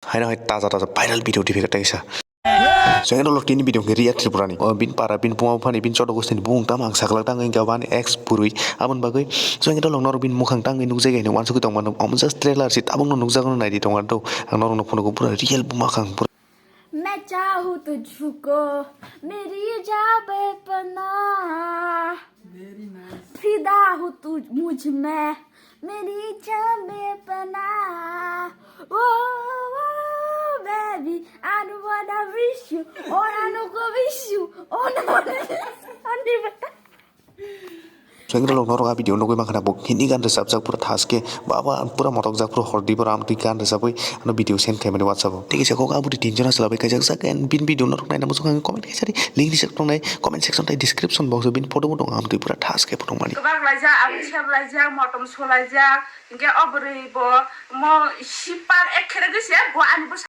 Hai na hai taza viral video di vekta isa. So yang dulu tini video ngeri ya tripurani. Bin para bin puma pani bin codo gusten bung tamang saklak tang yang gawan ex purui amun bagai. So yang dulu nor bin mukhang tang nung jega ni wansu kitong manum om just trailer sit abang nung jago nai di tongan to ang nor nung pura real bumakang pura. मैं चाहूँ तुझको मेरी जा बेपनाह फिदा हूँ तू मुझ में मेरी जा बेपनाह baby I don't wanna wish you I don't go wish you So yang dulu nor video nunggu makan apa ini kan resep jak pura taske bawa pura motok jak pura hordi pura am kan resep ano video send kayak mana WhatsApp. Tiga sih kok abu di tinjau nasi labai kajak sak kan bin video nor nai namu suka komen kayak cari link di section nai comment section nai description box bin foto foto am tu pura taske pura mani. Kebak laja, aku siap laja, motom solaja, enggak obri bo, mau sipar ekor gitu ya, gua anu